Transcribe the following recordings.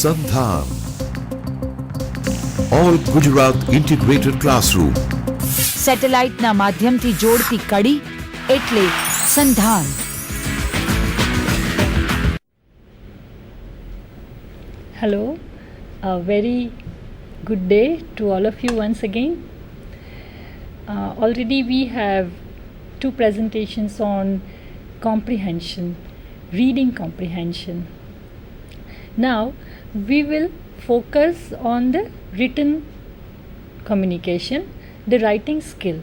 Sandhan. All Gujarat Integrated Classroom. સેટેલાઇટના માધ્યમથી જોડતી કડી એટલે સંધાન. Hello, a very good day to all of you once again. Already we have 2 presentations on comprehension, reading comprehension. Now we will focus on the written communication, the writing skill.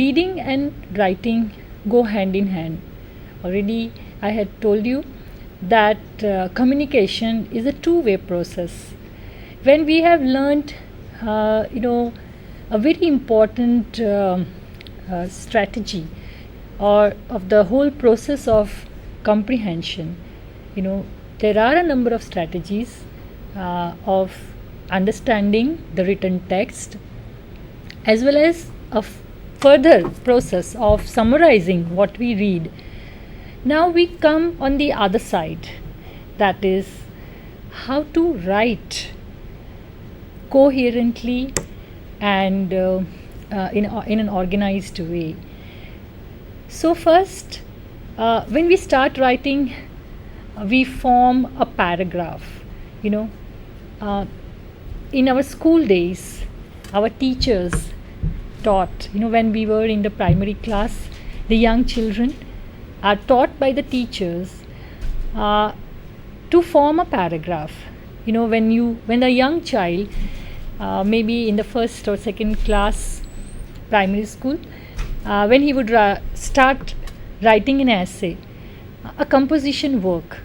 Reading and writing go hand in hand. Already I had told you that communication is a two-way process. When we have learned a very important strategy or of the whole process of comprehension, there are a number of strategies of understanding the written text, as well as a further process of summarizing what we read. Now we come on the other side, that is how to write coherently and in an organized way. So first, when we start writing, we form a paragraph. In our school days, our teachers taught, when we were in the primary class, the young children are taught by the teachers to form a paragraph. When a young child, maybe in the first or second class primary school, when he would start writing an essay, a composition work,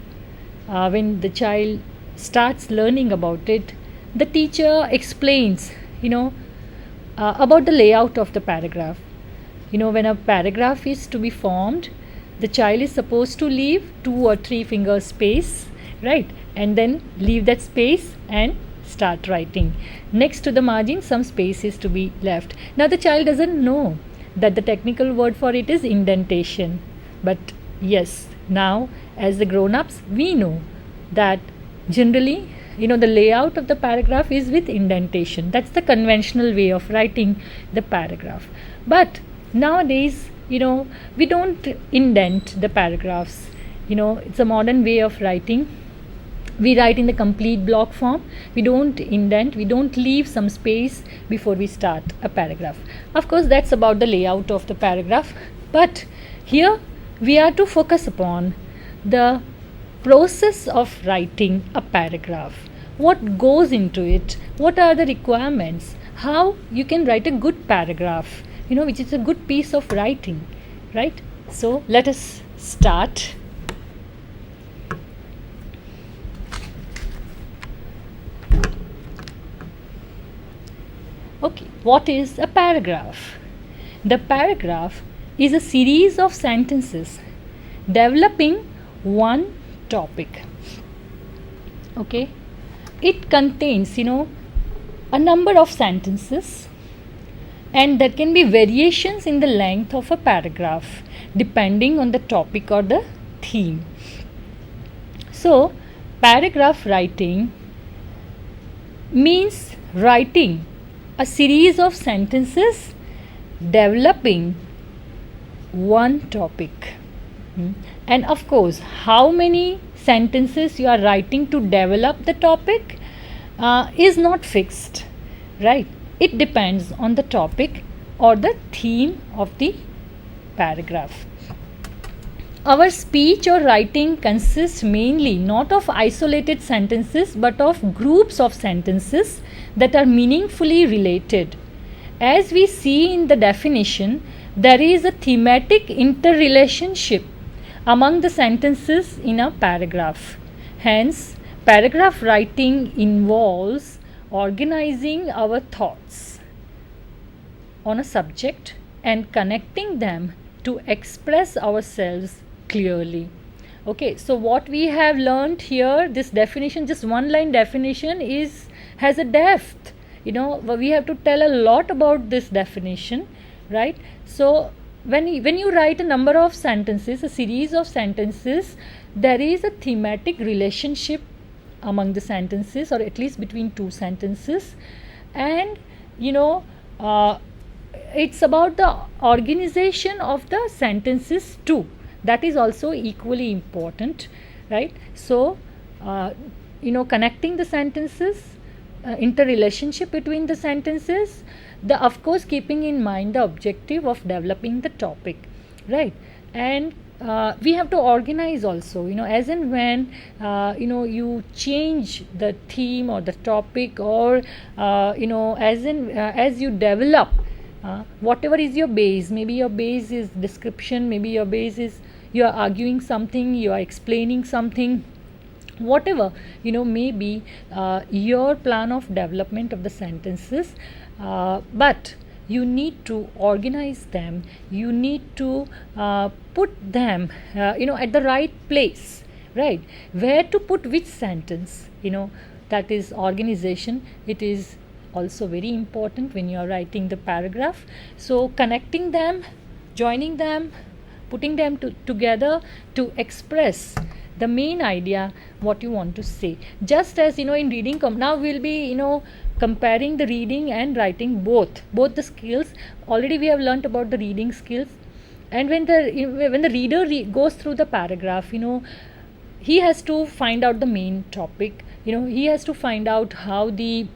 when the child starts learning about it, the teacher explains about the layout of the paragraph. When a paragraph is to be formed, the child is supposed to leave 2 or 3 finger space, right, and then leave that space and start writing. Next to the margin, some space is to be left. Now the child doesn't know that the technical word for it is indentation, but yes, now as the grown-ups, we know that generally the layout of the paragraph is with indentation. That's the conventional way of writing the paragraph. But nowadays, we don't indent the paragraphs. It's a modern way of writing. We write in the complete block form. We don't indent, we don't leave some space before we start a paragraph. Of course, that's about the layout of the paragraph. But here we are to focus upon the process of writing a paragraph. What goes into it? What are the requirements? How you can write a good paragraph, which is a good piece of writing, right? So let us start. Okay, what is a paragraph? The paragraph is a series of sentences developing one topic. Okay, it contains a number of sentences, and there can be variations in the length of a paragraph depending on the topic or the theme. So paragraph writing means writing a series of sentences developing one topic. And of course, how many sentences you are writing to develop the topic is not fixed, right? It depends on the topic or the theme of the paragraph. Our speech or writing consists mainly not of isolated sentences but of groups of sentences that are meaningfully related. As we see in the definition, there is a thematic interrelationship among the sentences in a paragraph. Hence, paragraph writing involves organizing our thoughts on a subject and connecting them to express ourselves clearly. Okay, so what we have learned here, this definition, just one line definition, has a depth. We have to tell a lot about this definition, right? So when you write a number of sentences, a series of sentences, there is a thematic relationship among the sentences, or at least between two sentences, and it's about the organization of the sentences too. That is also equally important, right? So connecting the sentences, interrelationship between the sentences, of course keeping in mind the objective of developing the topic, right? And we have to organize also, as and when you change the theme or the topic, or as you develop whatever is your base. Maybe your base is description, maybe your base is you are arguing something, you are explaining something, whatever maybe your plan of development of the sentences, but you need to organize them, you need to put them at the right place, right? Where to put which sentence, that is organization. It is also very important when you are writing the paragraph. So connecting them, joining them, putting them together to express the main idea, what you want to say. Just as in reading, now we'll be comparing the reading and writing, both the skills. Already we have learnt about the reading skills, and when the reader goes through the paragraph, he has to find out the main topic, he has to find out how the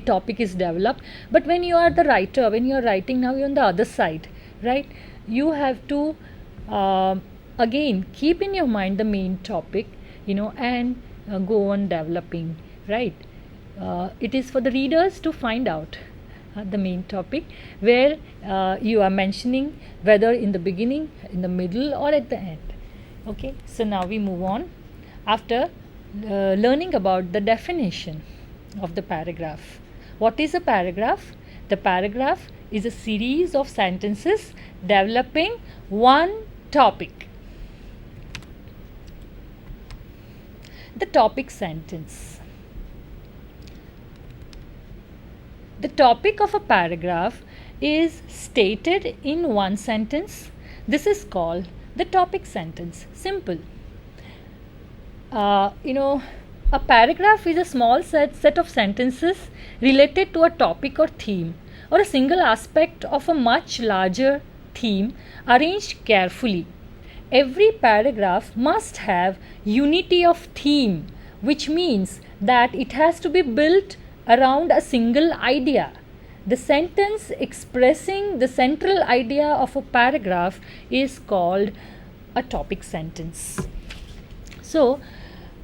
topic is developed. But when you are the writer, when you are writing, now you're on the other side, right? You have to again keep in your mind the main topic, and go on developing, right? It is for the readers to find out the main topic, where you are mentioning, whether in the beginning, in the middle, or at the end. Okay, so now we move on. After learning about the definition of the paragraph. What is a paragraph? The paragraph is a series of sentences developing one topic. The topic sentence. The topic of a paragraph is stated in one sentence. This is called the topic sentence. Simple. A paragraph is a small set of sentences related to a topic or theme, or a single aspect of a much larger theme arranged carefully. Every paragraph must have unity of theme, which means that it has to be built around a single idea. The sentence expressing the central idea of a paragraph is called a topic sentence. So,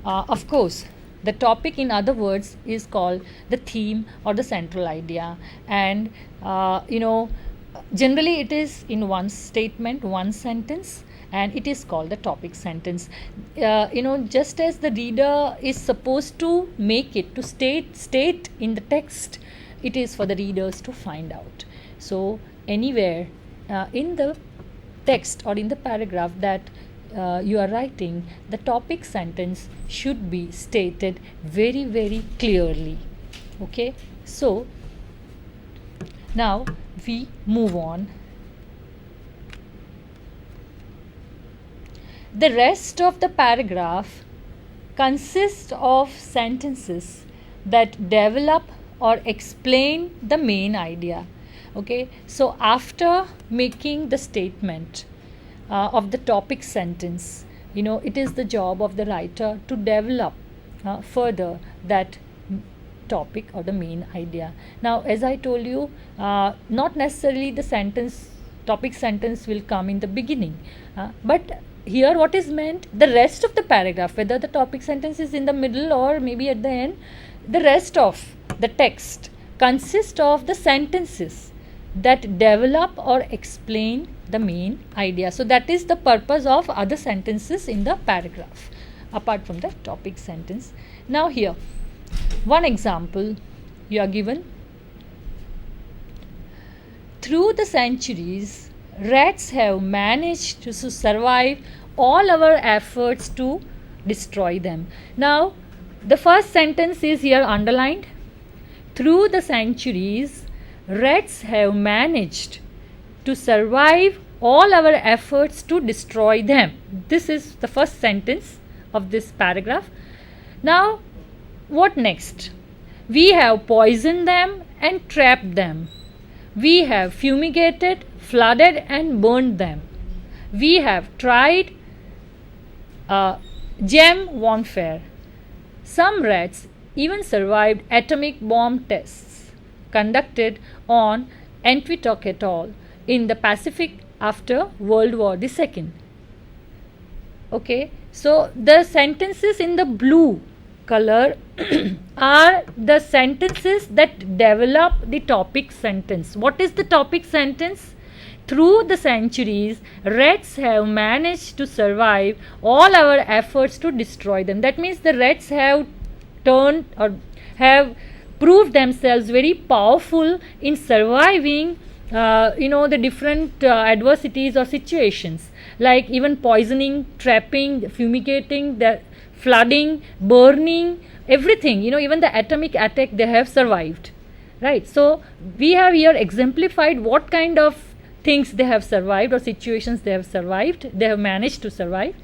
of course, the topic, in other words, is called the theme or the central idea, and generally it is in one statement, one sentence, and it is called the topic sentence. Just as the reader is supposed to make it, to state in the text, it is for the readers to find out. So anywhere in the text or in the paragraph that you are writing, the topic sentence should be stated very, very clearly. Okay, so now we move on. The rest of the paragraph consists of sentences that develop or explain the main idea. Okay, so after making the statement of the topic sentence, it is the job of the writer to develop further that topic or the main idea. Now, as I told you, not necessarily the topic sentence will come in the beginning, but here what is meant, the rest of the paragraph, whether the topic sentence is in the middle or maybe at the end, the rest of the text consists of the sentences that develop or explain the main idea. So that is the purpose of other sentences in the paragraph apart from the topic sentence. Now here, one example you are given. Through the centuries, rats have managed to survive all our efforts to destroy them. Now, the first sentence is here underlined. Through the centuries, rats have managed to survive all our efforts to destroy them. This is the first sentence of this paragraph. Now, what next? We have poisoned them and trapped them. We have fumigated, flooded, and burned them. We have tried gem warfare. Some rats even survived atomic bomb tests conducted on Entitok atoll in the Pacific after World War II. Okay, so the sentences in the blue color are the sentences that develop the topic sentence. What is the topic sentence? Through the centuries, rats have managed to survive all our efforts to destroy them. That means the rats have turned or have proved themselves very powerful in surviving the different adversities or situations, like even poisoning, trapping, fumigating, the flooding, burning, everything, even the atomic attack, they have survived, right? So we have here exemplified what kind of things they have survived or situations they have survived, they have managed to survive.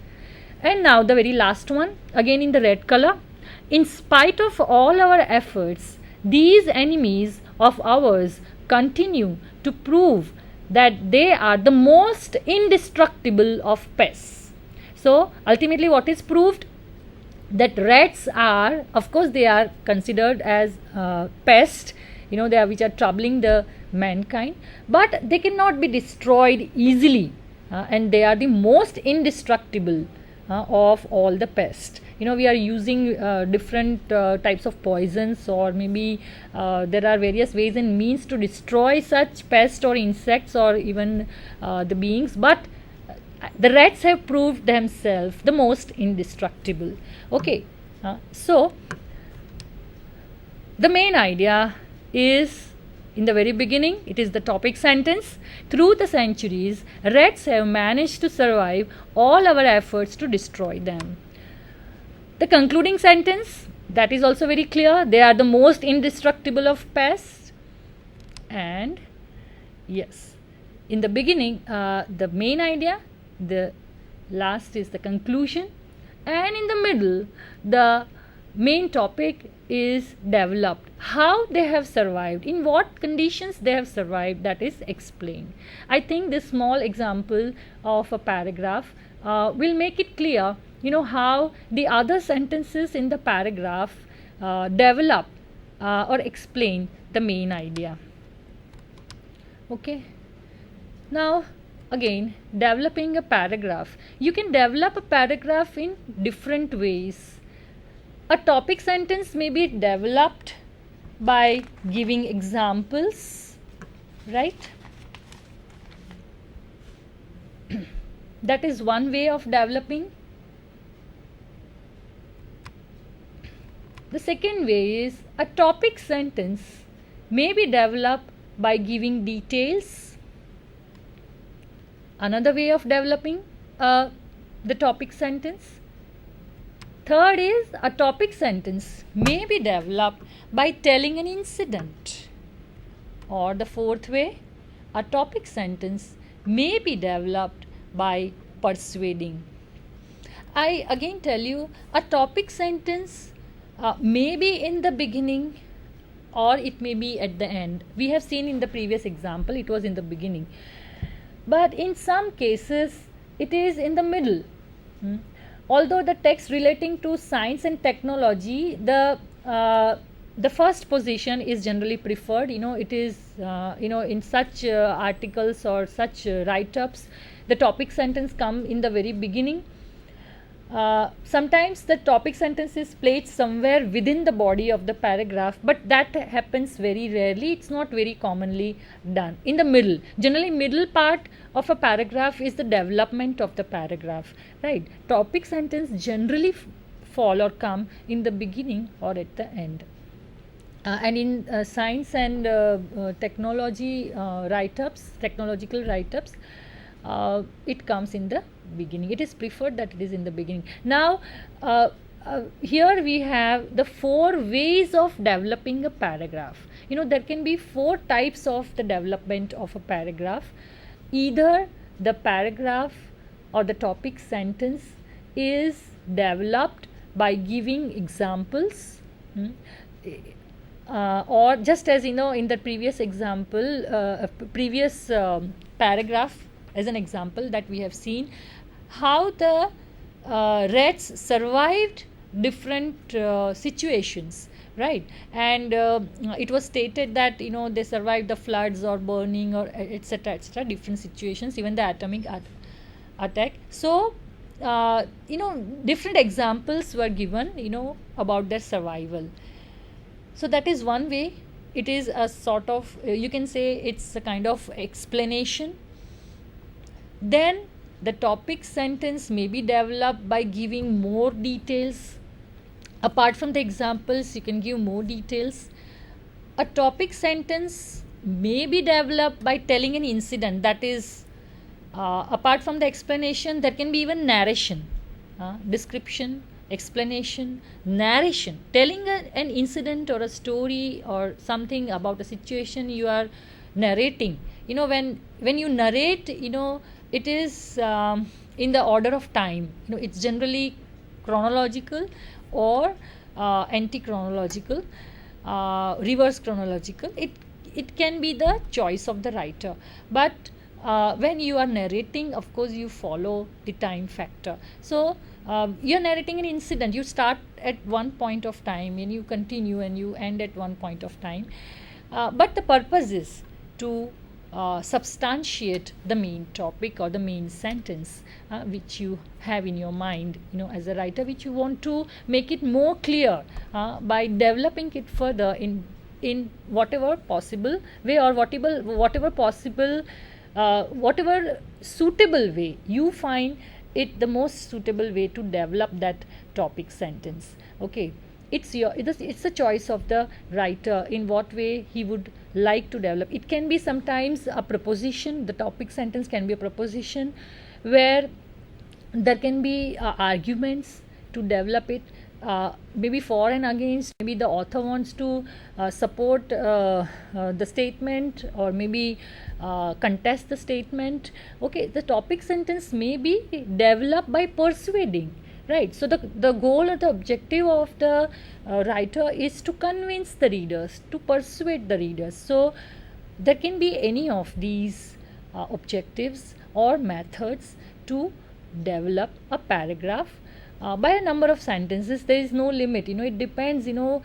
And now the very last one, again in the red color. In spite of all our efforts, these enemies of ours continue to prove that they are the most indestructible of pests. So ultimately what is proved? That rats are, of course they are considered as pests, they are which are troubling the mankind, but they cannot be destroyed easily, and they are the most indestructible of all the pests. We are using different types of poisons, or maybe there are various ways and means to destroy such pests or insects or even the beings, but the rats have proved themselves the most indestructible. Okay, so the main idea is, in the very beginning, it is the topic sentence. Through the centuries, rats have managed to survive all our efforts to destroy them. The concluding sentence, that is also very clear. They are the most indestructible of pests. And yes, in the beginning, the main idea, the last is the conclusion, and in the middle, the main topic is developed. How they have survived, in what conditions they have survived, that is explained. I think this small example of a paragraph will make it clear, how the other sentences in the paragraph develop or explain the main idea. Okay. Now, again, developing a paragraph. You can develop a paragraph in different ways. A topic sentence may be developed by giving examples, right? That is one way of developing. The second way is a topic sentence may be developed by giving details. Another way of developing the topic sentence. Third is a topic sentence may be developed by telling an incident. Or the fourth way, a topic sentence may be developed by persuading. I again tell you, a topic sentence may be in the beginning or it may be at the end. We have seen in the previous example, it was in the beginning. But in some cases, it is in the middle. Although the text relating to science and technology, the first position is generally preferred. It is, in such articles or such write-ups, the topic sentence come in the very beginning. Sometimes the topic sentence is placed somewhere within the body of the paragraph, but that happens very rarely. It's not very commonly done. In the middle, generally middle part of a paragraph is the development of the paragraph, right? Topic sentence generally fall or come in the beginning or at the end. And in science and technology write-ups, technological write-ups, it comes in the beginning. It is preferred that it is in the beginning. Now, here we have the 4 ways of developing a paragraph. There can be 4 types of the development of a paragraph. either the paragraph or the topic sentence is developed by giving examples, or just as in the previous example, previous paragraph as an example that we have seen, how the rats survived different situations, right? And it was stated that they survived the floods or burning or etc., different situations, even the atomic attack. So different examples were given about their survival. So that is one way. It is a sort of, you can say it's a kind of explanation. Then the topic sentence may be developed by giving more details. Apart from the examples, you can give more details. A topic sentence may be developed by telling an incident, that is, apart from the explanation, there can be even narration, description, explanation, narration, telling an incident or a story or something about a situation you are narrating. When you narrate, it is in the order of time. It's generally chronological or anti-chronological, reverse chronological. It can be the choice of the writer, but when you are narrating, of course you follow the time factor. So you are narrating an incident. You start at one point of time and you continue and you end at one point of time, but the purpose is to substantiate the main topic or the main sentence which you have in your mind, as a writer, which you want to make it more clear by developing it further in whatever possible way, or whatever possible whatever suitable way you find it the most suitable way to develop that topic sentence. Okay, it's a choice of the writer in what way he would like to develop. It can be sometimes a proposition. The topic sentence can be a proposition where there can be arguments to develop it, maybe for and against. Maybe the author wants to support the statement, or maybe contest the statement. Okay, the topic sentence may be developed by persuading, right? So the goal or the objective of the writer is to convince the readers, to persuade the readers. So there can be any of these objectives or methods to develop a paragraph by a number of sentences. There is no limit. It depends. The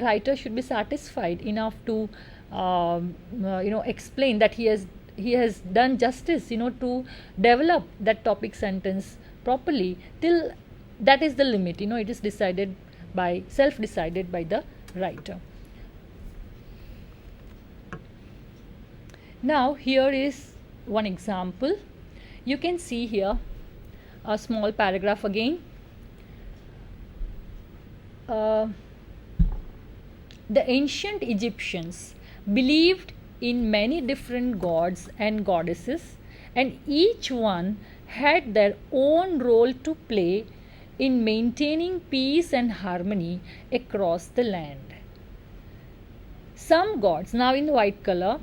writer should be satisfied enough to explain that he has done justice to develop that topic sentence properly. Till that is the limit. It is decided by self-decided by the writer. Now here is one example. You can see here a small paragraph again. The ancient Egyptians believed in many different gods and goddesses, and each one had their own role to play in maintaining peace and harmony across the land. Some gods, now in white color,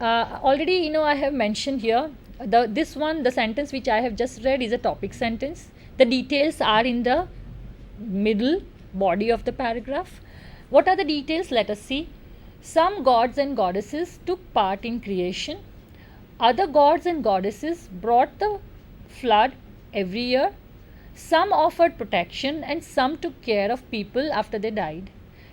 already I have mentioned here, the sentence which I have just read is a topic sentence. The details are in the middle body of the paragraph. What are the details? Let us see. Some gods and goddesses took part in creation. Other gods and goddesses brought the flood every year. Some offered protection and some took care of people after they died.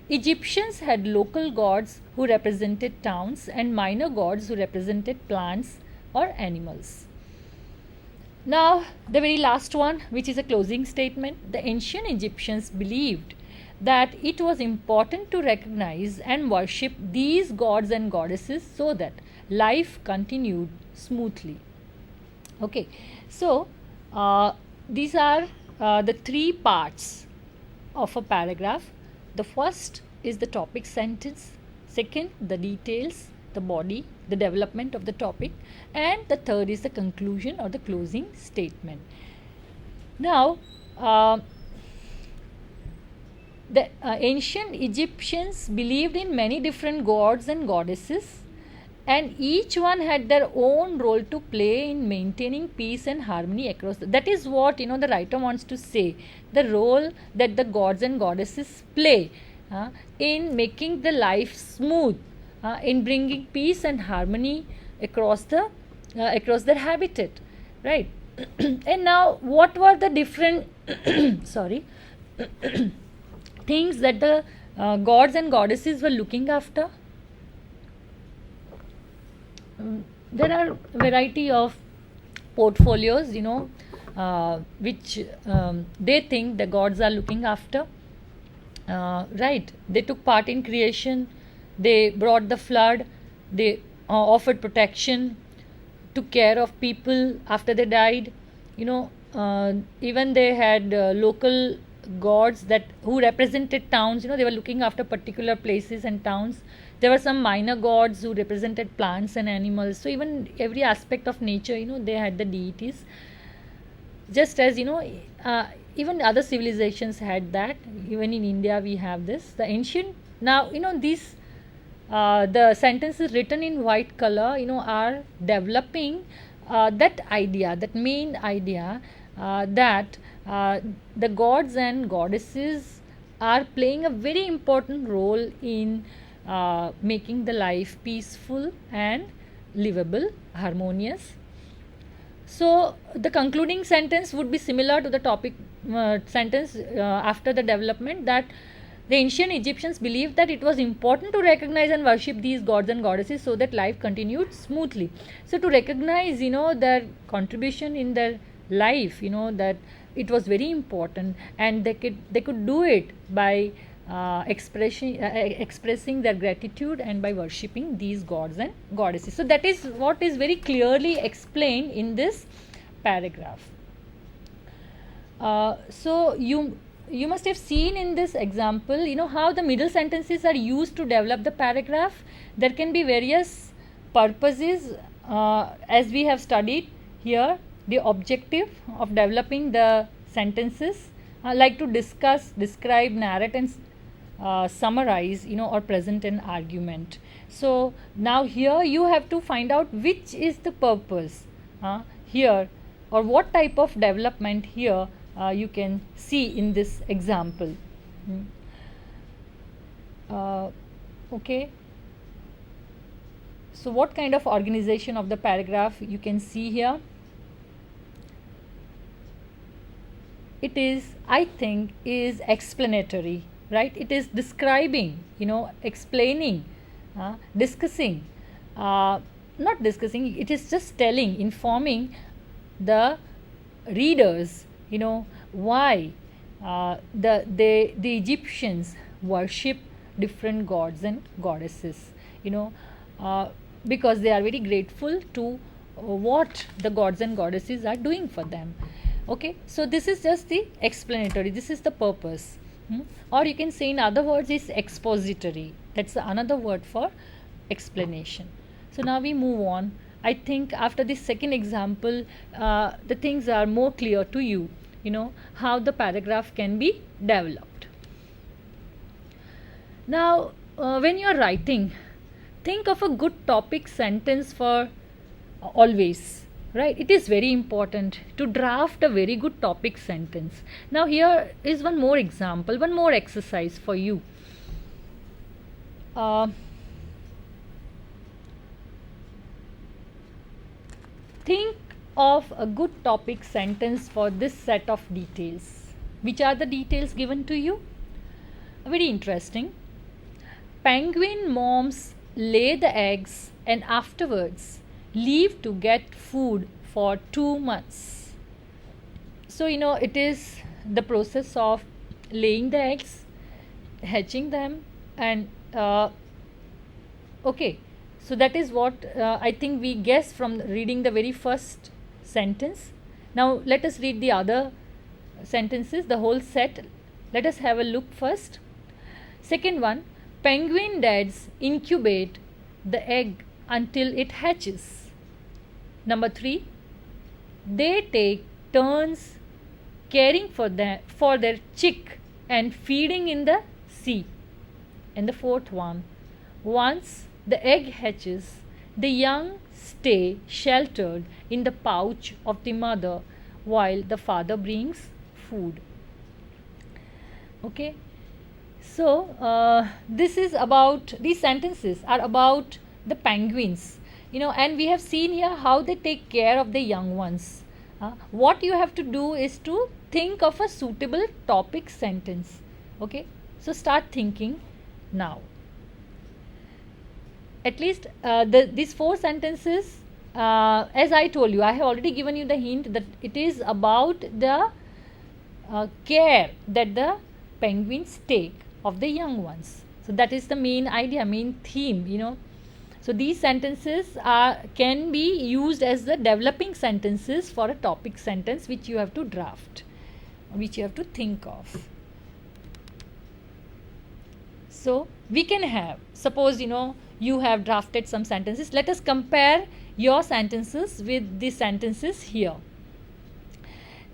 Egyptians had local gods who represented towns and minor gods who represented plants or animals. Now the very last one, which is a closing statement. The ancient Egyptians believed that it was important to recognize and worship these gods and goddesses so that life continued smoothly. Okay, so these are the three parts of a paragraph. The first is the topic sentence, second the details, the body, the development of the topic, and the third is the conclusion or the closing statement. Now the ancient Egyptians believed in many different gods and goddesses, and each one had their own role to play in maintaining peace and harmony across that is what the writer wants to say, the role that the gods and goddesses play in making the life smooth, in bringing peace and harmony across their habitat, right? And now what were the different sorry things that the gods and goddesses were looking after? There are variety of portfolios, which they think the gods are looking after. Right, they took part in creation, they brought the flood, they offered protection, took care of people after they died. Even they had local gods who represented towns. They were looking after particular places and towns. There were some minor gods who represented plants and animals. So even every aspect of nature, they had the deities. Just as even other civilizations had that. Even in India we have this. The ancient, now these the sentences written in white color are developing that idea, that main idea, that the gods and goddesses are playing a very important role in making the life peaceful and livable, harmonious. So the concluding sentence would be similar to the topic sentence after the development, that the ancient Egyptians believed that it was important to recognize and worship these gods and goddesses so that life continued smoothly. So to recognize their contribution in their life, that it was very important, and they could do it by expressing their gratitude and by worshipping these gods and goddesses. So that is what is very clearly explained in this paragraph. So you must have seen in this example how the middle sentences are used to develop the paragraph. There can be various purposes, as we have studied here. The objective of developing the sentences, like to discuss, describe, narrate and summarize or present an argument. So now here you have to find out which is the purpose here, or what type of development here you can see in this example. Okay, so what kind of organization of the paragraph you can see here? It is, I think, is explanatory, right? It is describing, explaining, discussing, not discussing, it is just telling, informing the readers, why the Egyptians worship different gods and goddesses, because they are very grateful to what the gods and goddesses are doing for them. Okay, so this is just the explanatory, this is the purpose. Or you can say in other words is expository. That's another word for explanation. So now we move on. I think after this second example, the things are more clear to you, how the paragraph can be developed. Now, when you are writing, think of a good topic sentence for always. Right, it is very important to draft a very good topic sentence. Now here is one more example, one more exercise for you. Think of a good topic sentence for this set of details. Which are the details given to you? Very interesting. Penguin moms lay the eggs and afterwards leave to get food for 2 months. So it is the process of laying the eggs, hatching them, and okay, so that is what I think we guess from reading the very first sentence. Now let us read the other sentences, the whole set. Let us have a look first. Second one, penguin dads incubate the egg until it hatches. Number 3, they take turns caring for their chick and feeding in the sea. And the fourth one, once the egg hatches, the young stay sheltered in the pouch of the mother while the father brings food. Okay, so this is about, these sentences are about the penguins, and we have seen here how they take care of the young ones. What you have to do is to think of a suitable topic sentence. Okay, so start thinking now. At least these 4 sentences, as I told you, I have already given you the hint that it is about the care that the penguins take of the young ones. So that is the main idea, main theme. So these sentences can be used as the developing sentences for a topic sentence which you have to draft, which you have to think of. So we can have, suppose you have drafted some sentences. Let us compare your sentences with the sentences here.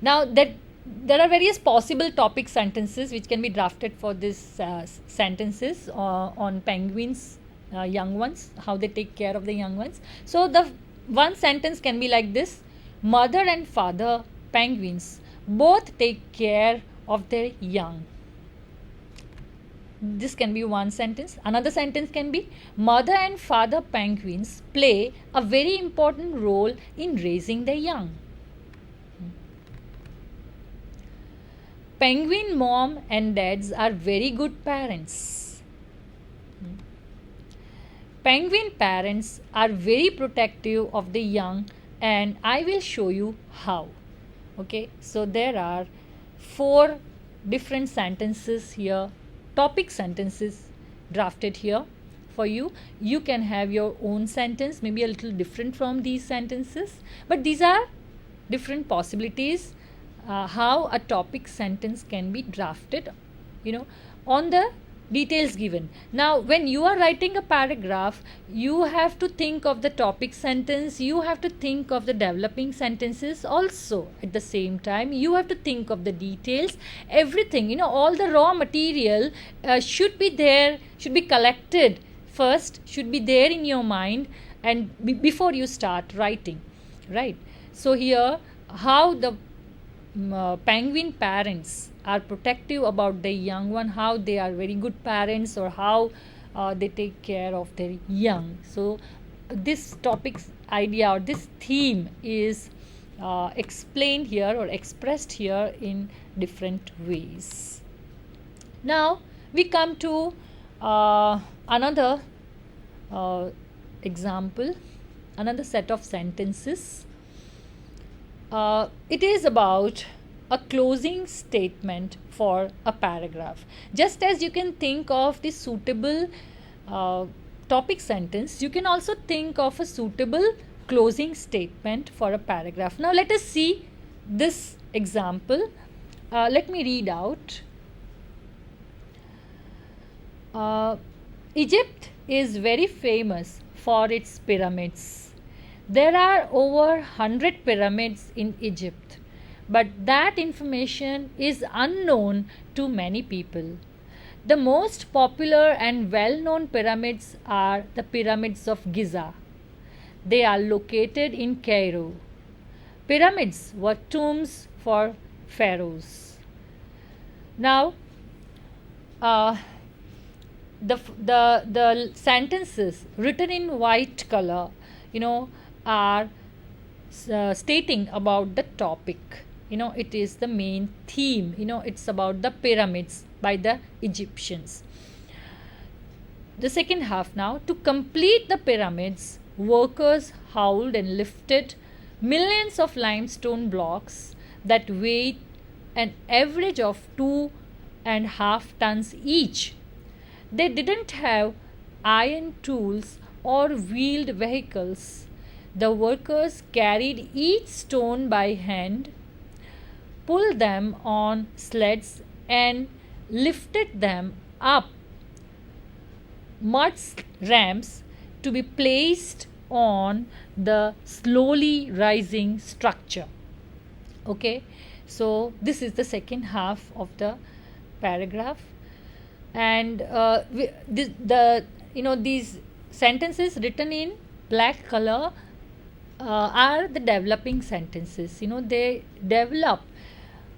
Now that there are various possible topic sentences which can be drafted for this sentences on penguins, young ones, how they take care of the young ones. So the one sentence can be like this: mother and father penguins both take care of their young. This can be one sentence. Another sentence can be: mother and father penguins play a very important role in raising their young. Penguin mom and dads are very good parents. Penguin parents are very protective of the young, and I will show you how. Okay, so there are 4 different sentences here, topic sentences drafted here for you. You can have your own sentence, maybe a little different from these sentences, but these are different possibilities how a topic sentence can be drafted, on the details given. Now when you are writing a paragraph, you have to think of the topic sentence, you have to think of the developing sentences also. At the same time, you have to think of the details, everything, all the raw material should be there, should be collected first, should be there in your mind, and before you start writing, right? So here, how the penguin parents are protective about their young one, how they are very good parents, or how they take care of their young. So this topic's idea or this theme is explained here or expressed here in different ways. Now we come to another example, another set of sentences. It is about a closing statement for a paragraph. Just as you can think of the suitable topic sentence, you can also think of a suitable closing statement for a paragraph. Now let us see this example. Let me read out. Egypt is very famous for its pyramids. There are over 100 pyramids in Egypt, but that information is unknown to many people. The most popular and well-known pyramids are the pyramids of Giza. They are located in Cairo. Pyramids were tombs for pharaohs. Now, the sentences written in white color, are stating about the topic. It is the main theme. It's about the pyramids by the Egyptians. The second half now: to complete the pyramids, workers hauled and lifted millions of limestone blocks that weighed an average of 2.5 tons each. They didn't have iron tools or wheeled vehicles. The workers carried each stone by hand, pulled them on sleds, and lifted them up mud ramps to be placed on the slowly rising structure. Okay, so this is the second half of the paragraph, and these sentences written in black color are the developing sentences. They develop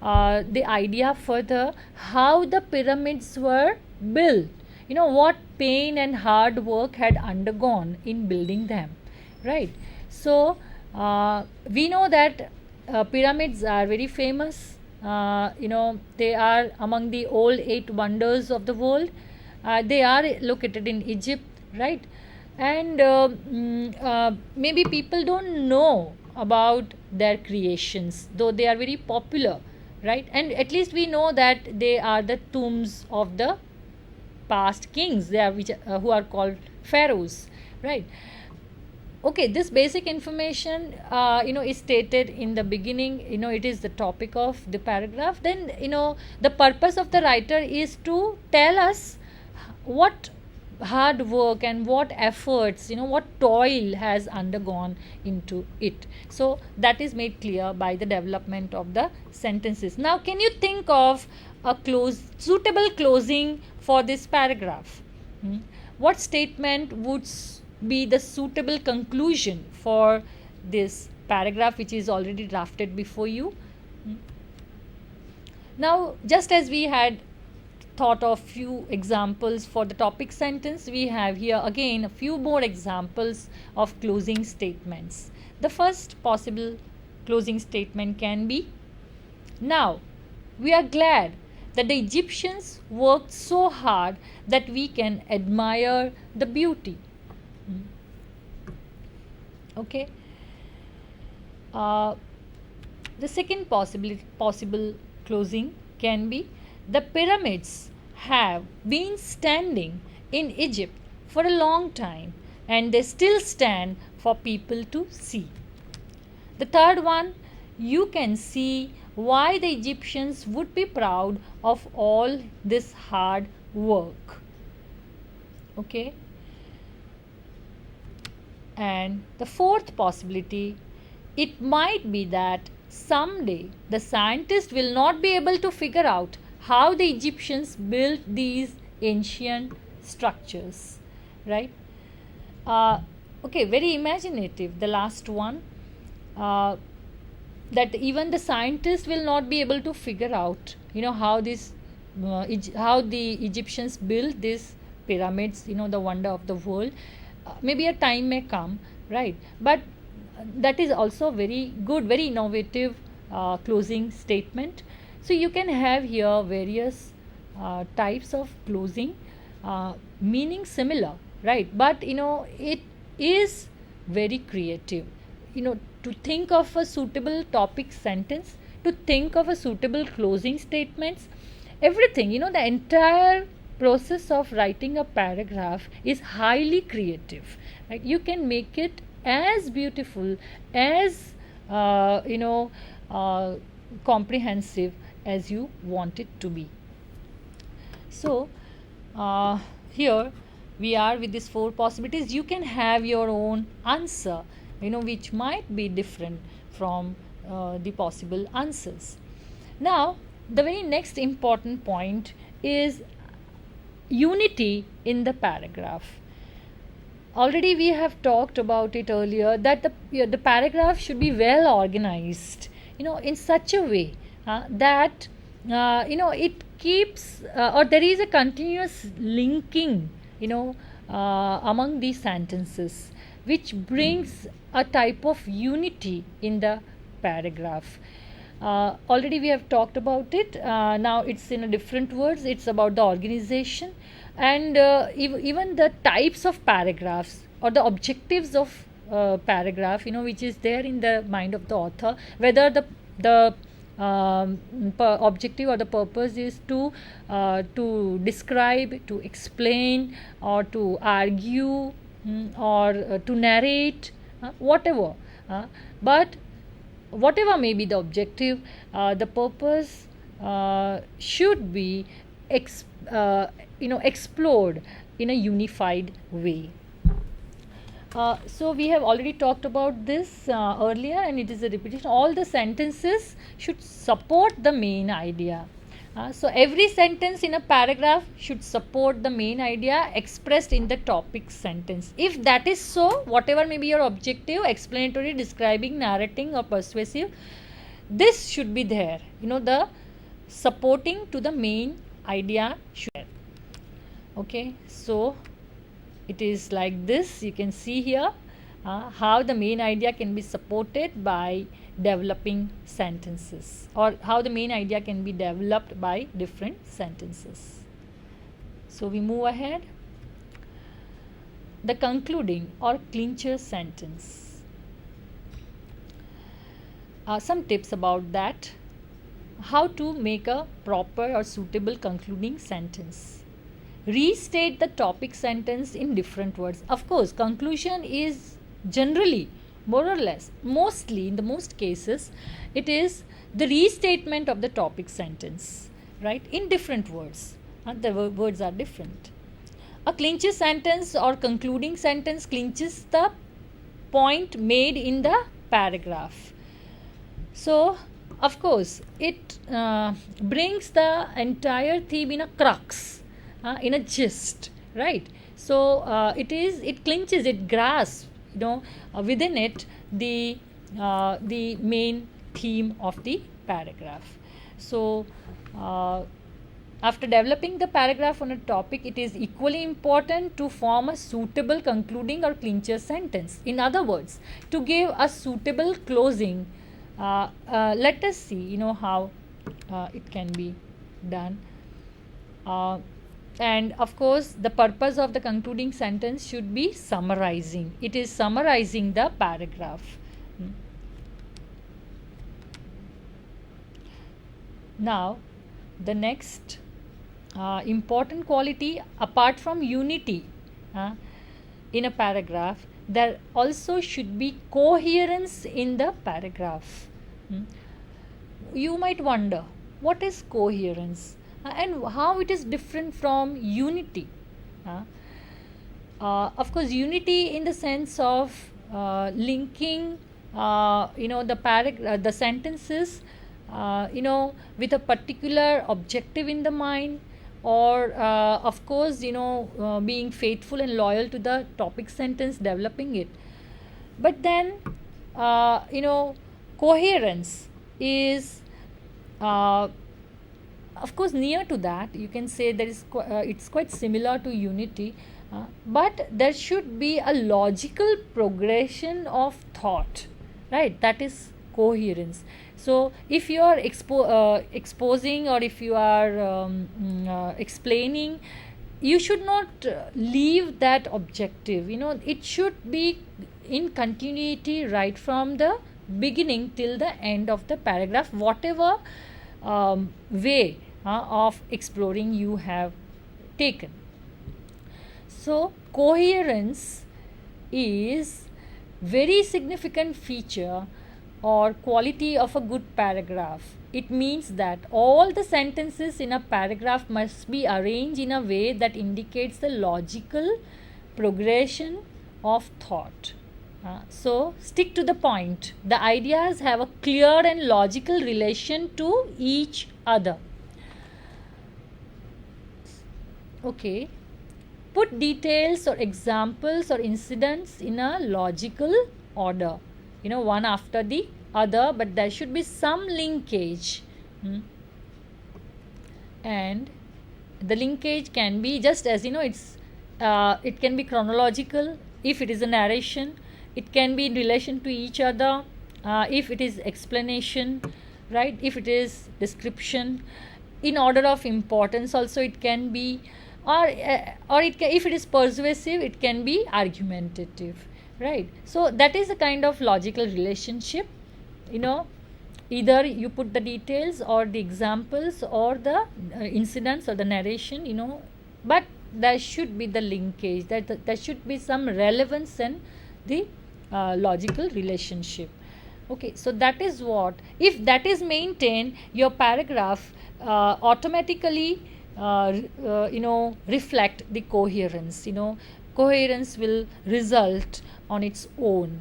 the idea further how the pyramids were built, what pain and hard work had undergone in building them, right? So we know that pyramids are very famous. They are among the old 8 wonders of the world. They are located in Egypt, right? And maybe people don't know about their creations, though they are very popular, right? And at least we know that they are the tombs of the past kings. They are who are called pharaohs, right? Okay, this basic information is stated in the beginning. It is the topic of the paragraph. Then the purpose of the writer is to tell us what hard work and what efforts, what toil has undergone into it. So that is made clear by the development of the sentences. Now can you think of a suitable closing for this paragraph? What statement would be the suitable conclusion for this paragraph, which is already drafted before you? Now, just as we had thought of few examples for the topic sentence, we have here again a few more examples of closing statements. The first possible closing statement can be, now we are glad that the Egyptians worked so hard that we can admire the beauty. Okay. The second possible closing can be, the pyramids have been standing in Egypt for a long time and they still stand for people to see. The third one, you can see why the Egyptians would be proud of all this hard work. Okay. And the fourth possibility, it might be that someday the scientists will not be able to figure out how the Egyptians built these ancient structures, right? Okay, very imaginative, the last one, that even the scientists will not be able to figure out, how the Egyptians built these pyramids, the wonder of the world. Maybe a time may come, right? But that is also very good, very innovative closing statement. So you can have here various types of closing, meaning similar, right? But it is very creative, to think of a suitable topic sentence, to think of a suitable closing statements, everything, the entire process of writing a paragraph is highly creative, right? You can make it as beautiful, as comprehensive as you want it to be. So here we are with these 4 possibilities. You can have your own answer, which might be different from the possible answers. Now the very next important point is unity in the paragraph. Already we have talked about it earlier, that the paragraph should be well organized, in such a way that it keeps or there is a continuous linking, among these sentences, which brings a type of unity in the paragraph. Already we have talked about it. Now it's in a different words. It's about the organization and even the types of paragraphs or the objectives of paragraph, which is there in the mind of the author, whether the objective or the purpose is to describe, to explain, or to argue, or to narrate, whatever. But whatever may be the objective, the purpose should be explored in a unified way. So we have already talked about this earlier, and it is a repetition. All the sentences should support the main idea. So every sentence in a paragraph should support the main idea expressed in the topic sentence. If that is so, whatever may be your objective, explanatory, describing, narrating or persuasive, this should be there. The supporting to the main idea should be there. Okay, so it is like this. You can see here how the main idea can be supported by developing sentences, or how the main idea can be developed by different sentences. So we move ahead. The concluding or clincher sentence. Some tips about that. How to make a proper or suitable concluding sentence. Restate the topic sentence in different words. Of course, conclusion is generally, more or less, mostly in the most cases, it is the restatement of the topic sentence, right, in different words. The words are different. A clincher sentence or concluding sentence clinches the point made in the paragraph. So, of course, it brings the entire theme in a crux, in a gist, right? So it clinches, it grasps, within it the main theme of the paragraph. So after developing the paragraph on a topic, it is equally important to form a suitable concluding or clincher sentence. In other words, to give a suitable closing. Let us see, how it can be done. And of course, the purpose of the concluding sentence should be summarizing. It is summarizing the paragraph. Now, the next important quality, apart from unity in a paragraph, there also should be coherence in the paragraph. You might wonder, what is coherence and how it is different from unity? Of course, unity in the sense of linking, the sentences, with a particular objective in the mind, or of course, being faithful and loyal to the topic sentence, developing it. But then, coherence is of course near to that. You can say that it's quite similar to unity, but there should be a logical progression of thought, right? That is coherence. So if you are exposing, or if you are explaining, you should not leave that objective. It should be in continuity right from the beginning till the end of the paragraph, whatever way of exploring you have taken. So coherence is very significant feature or quality of a good paragraph. It means that all the sentences in a paragraph must be arranged in a way that indicates the logical progression of thought. So stick to the point. The ideas have a clear and logical relation to each other. Okay. Put details or examples or incidents in a logical order, one after the other, but there should be some linkage. And the linkage can be just as, it can be chronological. If it is a narration, it can be in relation to each other. If it is explanation, right? If it is description, in order of importance also it can be, or if it is persuasive, it can be argumentative, right? So that is a kind of logical relationship. Either you put the details or the examples or the incidents or the narration, but there should be the linkage, that there should be some relevance in the logical relationship. Okay, so that is what, if that is maintained, your paragraph automatically reflect the coherence. Coherence will result on its own.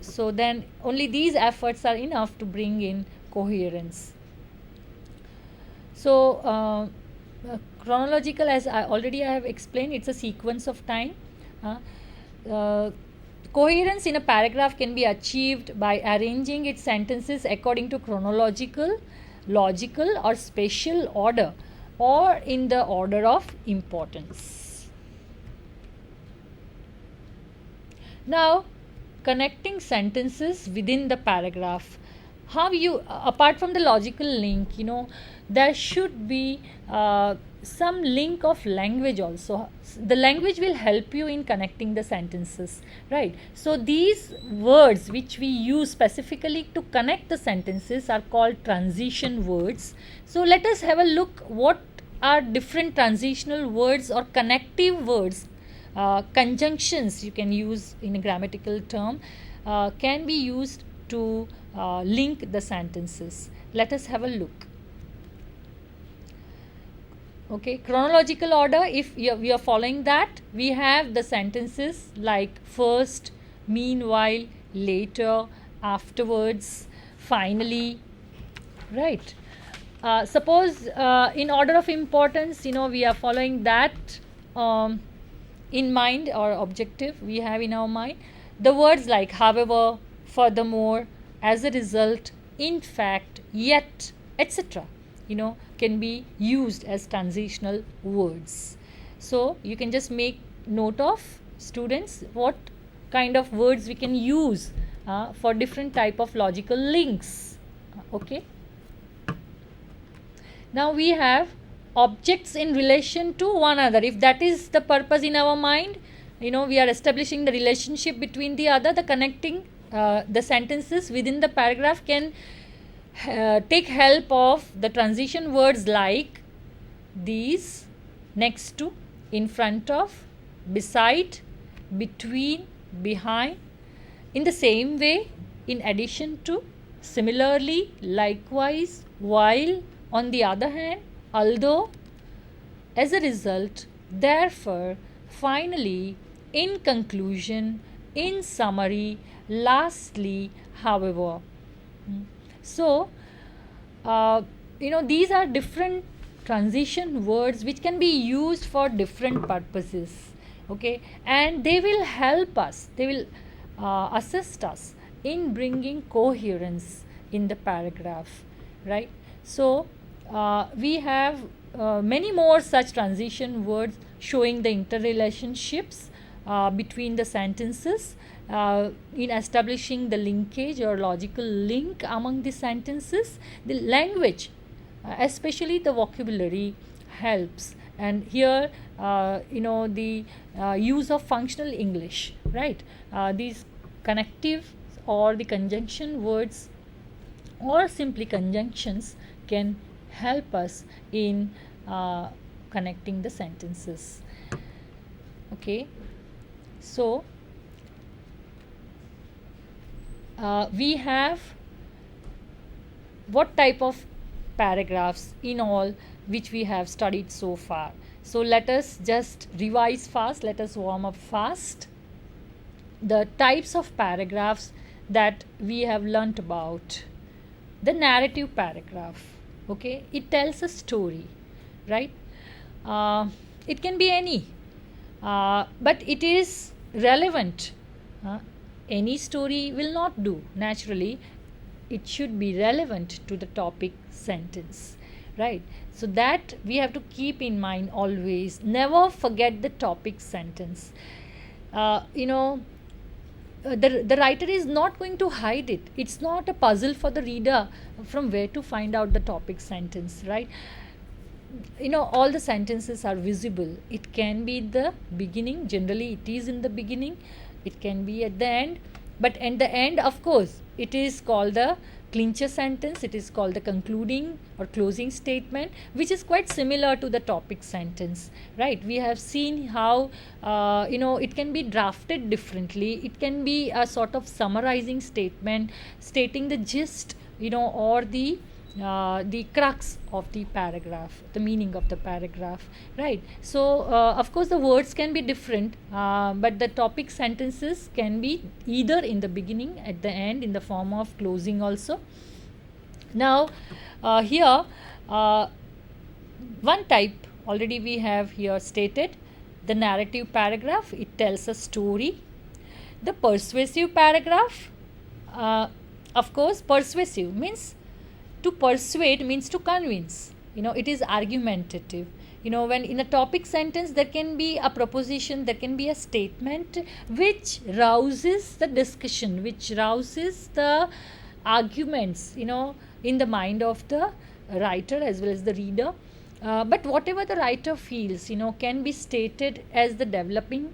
So then only these efforts are enough to bring in coherence. So chronological, as I have explained, it's a sequence of time. uh, Coherence in a paragraph can be achieved by arranging its sentences according to chronological, logical, or spatial order, or in the order of importance. Now, connecting sentences within the paragraph. How you, apart from the logical link, there should be some link of language also. The language will help you in connecting the sentences, right? So these words which we use specifically to connect the sentences are called transition words. So let us have a look what are different transitional words or connective words. Conjunctions, you can use in a grammatical term, can be used to link the sentences. Let us have a look. Okay, chronological order, if we are following that, we have the sentences like first, meanwhile, later, afterwards, finally, right? Suppose in order of importance, we are following that in mind, or objective we have in our mind. The words like however, furthermore, as a result, in fact, yet, etc., can be used as transitional words. So you can just make note of, students, what kind of words we can use for different type of logical links. Okay. Now we have objects in relation to one another. If that is the purpose in our mind, we are establishing the relationship between the other, the connecting the sentences within the paragraph can take help of the transition words like these: next to, in front of, beside, between, behind. In the same way, in addition to, similarly, likewise, while, on the other hand, although, as a result, therefore, finally, in conclusion, in summary, lastly, however. So, these are different transition words which can be used for different purposes. Okay, and they will help us, they will assist us in bringing coherence in the paragraph, right? So, we have many more such transition words showing the interrelationships between the sentences, in establishing the linkage or logical link among the sentences. The language, especially the vocabulary, helps. And here, the use of functional English, right? These connective or the conjunction words or simply conjunctions can help us in connecting the sentences. Okay, so we have what type of paragraphs in all which we have studied so far. So let us just revise fast, let us warm up fast. The types of paragraphs that we have learnt about. The narrative paragraph, okay, it tells a story, right? It can be any, but it is relevant. Any story will not do, naturally. It should be relevant to the topic sentence, right? So that we have to keep in mind always. Never forget the topic sentence. The writer is not going to hide it. It's not a puzzle for the reader from where to find out the topic sentence, right? All the sentences are visible. It can be the beginning, generally it is in the beginning, it can be at the end, but at the end, of course, it is called the clincher sentence, it is called the concluding or closing statement, which is quite similar to the topic sentence, right? We have seen how it can be drafted differently. It can be a sort of summarizing statement stating the gist, or the crux of the paragraph, the meaning of the paragraph, right? So of course the words can be different, but the topic sentences can be either in the beginning, at the end, in the form of closing also. Now here One type already we have here stated, the narrative paragraph, it tells a story. The persuasive paragraph, of course, persuasive means to persuade means to convince. It is argumentative. When in a topic sentence there can be a proposition, there can be a statement which rouses the discussion, which rouses the arguments, in the mind of the writer as well as the reader. But whatever the writer feels, can be stated as the developing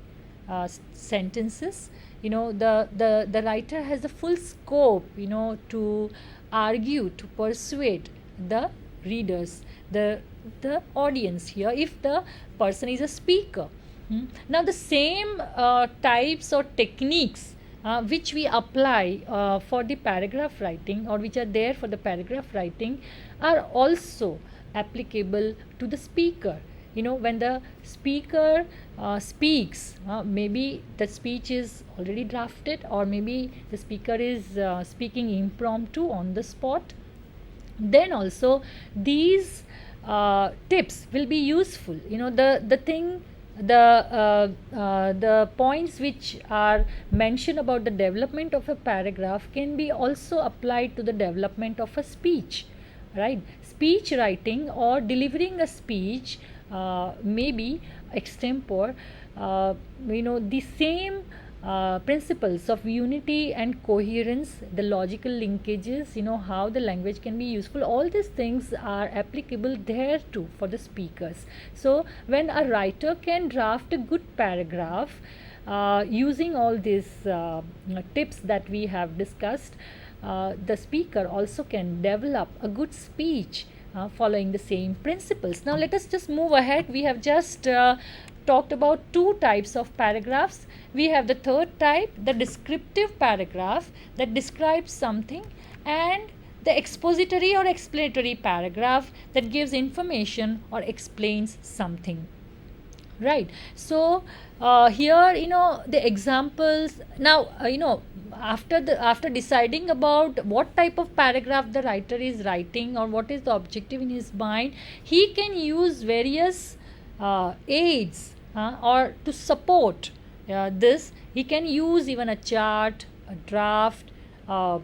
sentences. The writer has the full scope, to argue, to persuade the readers, the audience here, if the person is a speaker. Now the same types or techniques which we apply for the paragraph writing, or which are there for the paragraph writing, are also applicable to the speaker. When the speaker speaks, maybe the speech is already drafted, or maybe the speaker is speaking impromptu on the spot, then also these tips will be useful. The points which are mentioned about the development of a paragraph can be also applied to the development of a speech, right? Speech writing or delivering a speech may be extempore. The same principles of unity and coherence, the logical linkages, how the language can be useful, all these things are applicable there too for the speakers. So when a writer can draft a good paragraph using all these tips that we have discussed, the speaker also can develop a good speech following the same principles. Now let us just move ahead. We have just talked about two types of paragraphs. We have the third type, the descriptive paragraph that describes something, and the expository or explanatory paragraph that gives information or explains something. Right. So here, the examples. Now, after deciding about what type of paragraph the writer is writing or what is the objective in his mind, he can use various aids or to support this. He can use even a chart, a draft, a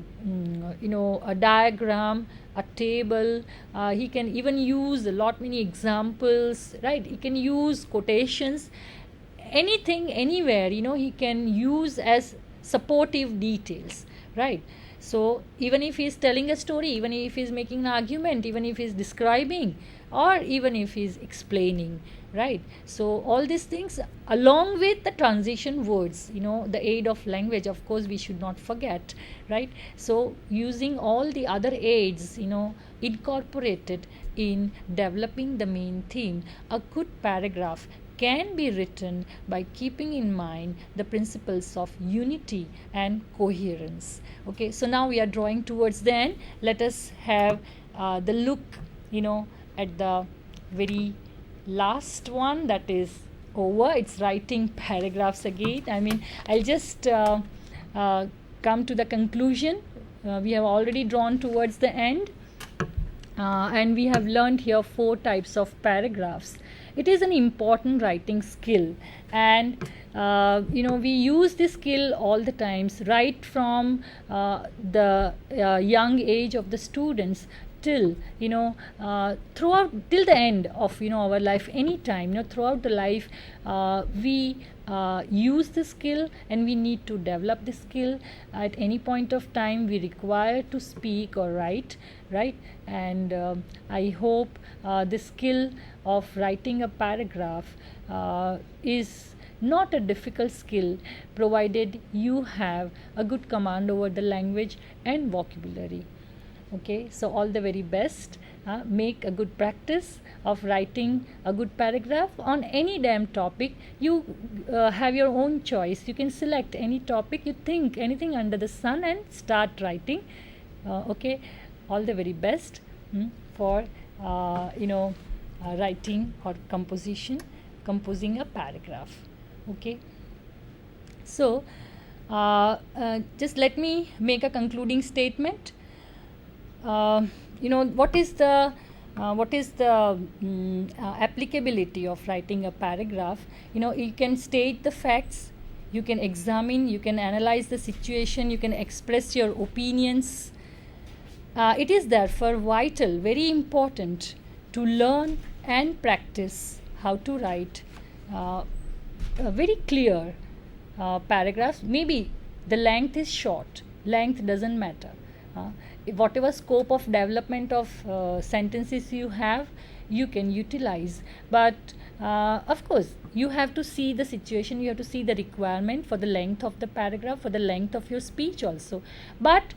diagram, a table. He can even use many examples, right? He can use quotations, anything, anywhere, he can use as supportive details, right? So even if he is telling a story, even if he is making an argument, even if he is describing, or even if he is explaining, right? So all these things, along with the transition words, the aid of language, of course we should not forget, right? So using all the other aids, incorporated in developing the main theme, a good paragraph can be written by keeping in mind the principles of unity and coherence. Okay, so now we are drawing towards the end. Let us have the look, at the very last one, that is over. It's writing paragraphs again. I'll just come to the conclusion. We have already drawn towards the end, and we have learned here 4 types of paragraphs. It is an important writing skill, and we use this skill all the times, right from the young age of the students till throughout till the end of our life. Anytime throughout the life we use the skill, and we need to develop the skill. At any point of time we require to speak or write, right? And I hope the skill of writing a paragraph is not a difficult skill, provided you have a good command over the language and vocabulary. Okay, so all the very best. Make a good practice of writing a good paragraph on any damn topic. You have your own choice. You can select any topic you think, anything under the sun, and start writing. Okay, all the very best for writing or composing a paragraph. Okay, so just let me make a concluding statement. What is the what is the applicability of writing a paragraph. You can state the facts, you can examine, you can analyze the situation, you can express your opinions. It is therefore vital, very important to learn and practice how to write very clear paragraphs. Maybe the length is short, length doesn't matter. Whatever scope of development of sentences you have, you can utilize, but of course you have to see the situation, you have to see the requirement for the length of the paragraph, for the length of your speech also, but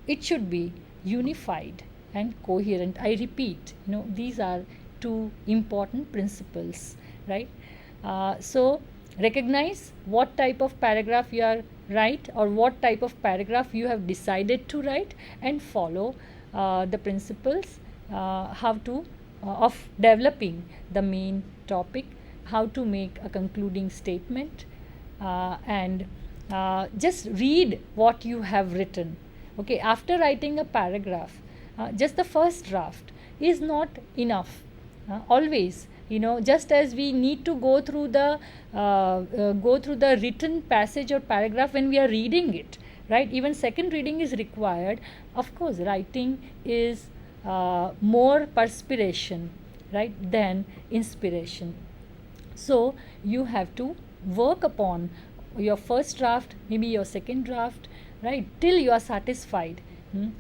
it should be unified and coherent. I repeat, these are two important principles, right? So recognize what type of paragraph you are write, or what type of paragraph you have decided to write, and follow the principles how to of developing the main topic, how to make a concluding statement, and just read what you have written. Okay, after writing a paragraph, just the first draft is not enough. Always, just as we need to go through the written passage or paragraph when we are reading it, right? Even second reading is required. Of course, writing is more perspiration, right, than inspiration. So you have to work upon your first draft, maybe your second draft, right, till you are satisfied.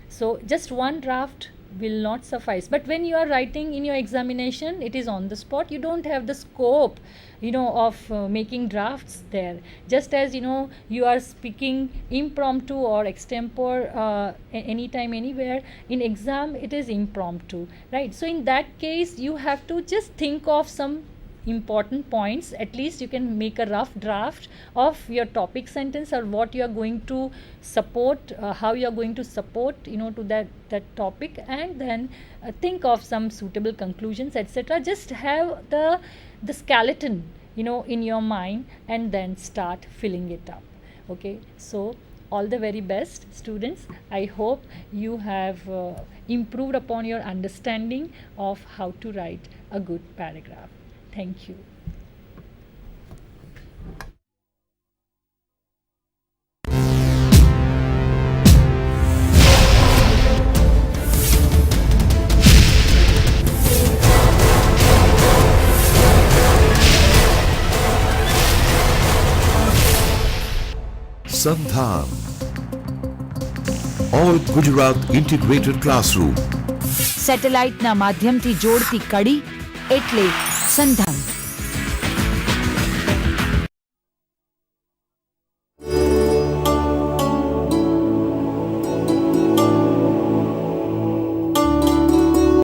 So just one draft will not suffice, but when you are writing in your examination, it is on the spot, you don't have the scope of making drafts there. Just as you are speaking impromptu or extempore anytime, anywhere, in exam it is impromptu, right? So in that case you have to just think of some important points. At least you can make a rough draft of your topic sentence, or what you are going to support, how you are going to support to that topic, and then think of some suitable conclusions, etc. Just have the skeleton in your mind, and then start filling it up. Okay, so all the very best, students. I hope you have improved upon your understanding of how to write a good paragraph. Thank you. Sandhan. All Gujarat Integrated Classroom. સેટેલાઇટના માધ્યમથી જોડતી કડી એટલે સંધાન.